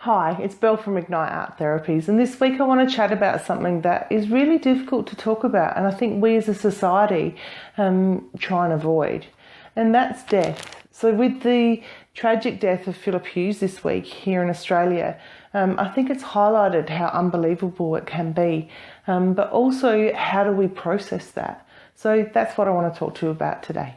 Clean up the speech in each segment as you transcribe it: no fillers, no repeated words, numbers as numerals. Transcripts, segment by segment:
Hi, it's Belle from Ignite Art Therapies, and this week I want to chat about something that is really difficult to talk about, and I think we as a society try and avoid, and that's death. So with the tragic death of Philip Hughes this week here in Australia, I think it's highlighted how unbelievable it can be, but also how do we process that? So that's what I want to talk to you about today.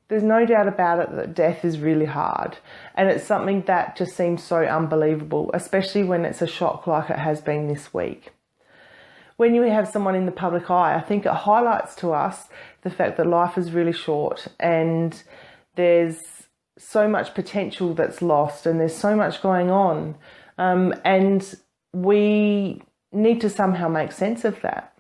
There's no doubt about it that death is really hard, and it's something that just seems so unbelievable, especially when it's a shock like it has been this week. When you have someone in the public eye, I think it highlights to us the fact that life is really short and there's so much potential that's lost and there's so much going on, and we need to somehow make sense of that.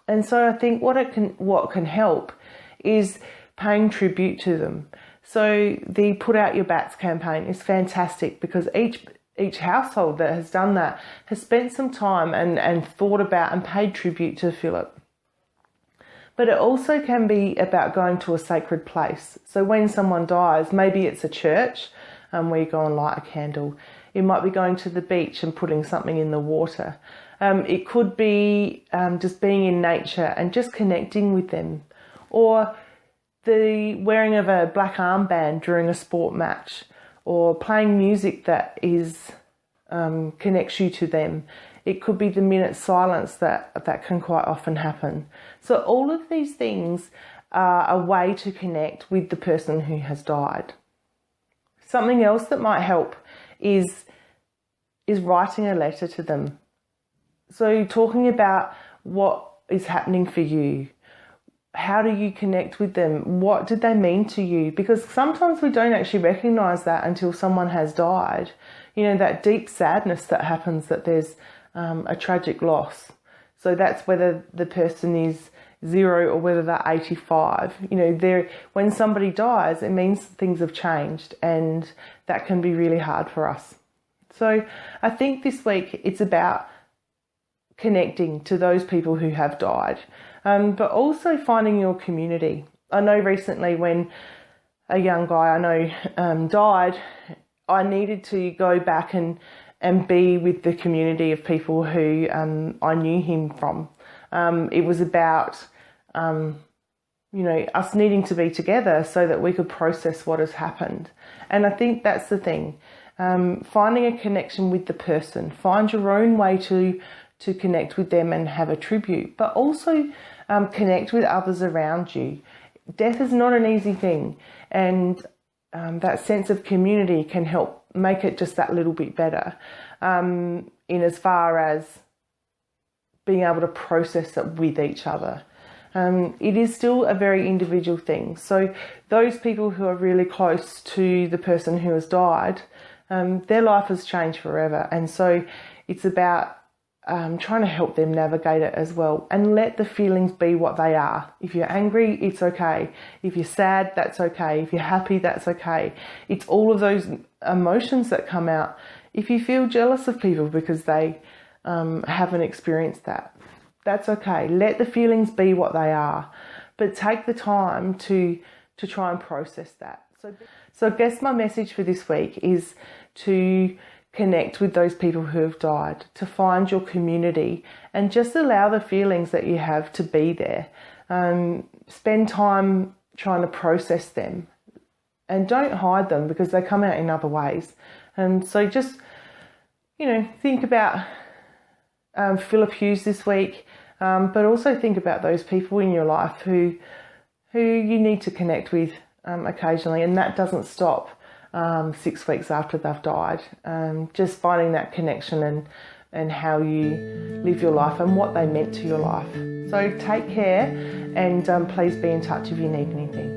And so I think what can help is paying tribute to them. So the Put Out Your Bats campaign is fantastic because each household that has done that has spent some time and thought about and paid tribute to Philip. But it also can be about going to a sacred place. So when someone dies, maybe it's a church where you go and light a candle. It might be going to the beach and putting something in the water. It could be just being in nature and just connecting with them. Or the wearing of a black armband during a sport match, or playing music that connects you to them. It could be the minute silence that can quite often happen. So all of these things are a way to connect with the person who has died. Something else that might help is writing a letter to them. So talking about what is happening for you. How do you connect with them? What did they mean to you? Because sometimes we don't actually recognise that until someone has died. You know, that deep sadness that happens that there's a tragic loss. So that's whether the person is 0 or whether they're 85. You know, when somebody dies, it means things have changed, and that can be really hard for us. So I think this week it's about connecting to those people who have died. But also finding your community. I know recently when a young guy I know died, I needed to go back and be with the community of people who I knew him from. It was about, us needing to be together so that we could process what has happened. And I think that's the thing. Finding a connection with the person. Find your own way to connect with them and have a tribute, but also connect with others around you. Death is not an easy thing, and that sense of community can help make it just that little bit better, in as far as being able to process it with each other. It is still a very individual thing. So those people who are really close to the person who has died, their life has changed forever, and so it's about trying to help them navigate it as well, and let the feelings be what they are. If you're angry, it's okay. If you're sad, that's okay. If you're happy, that's okay. It's all of those emotions that come out. If you feel jealous of people because they haven't experienced that, that's okay. Let the feelings be what they are, but take the time to try and process that. So I guess my message for this week is to connect with those people who have died, to find your community, and just allow the feelings that you have to be there. Spend time trying to process them, and don't hide them because they come out in other ways. So just, think about Philip Hughes this week, but also think about those people in your life who you need to connect with occasionally, and that doesn't stop 6 weeks after they've died. Just finding that connection and how you live your life and what they meant to your life. So take care, and please be in touch if you need anything.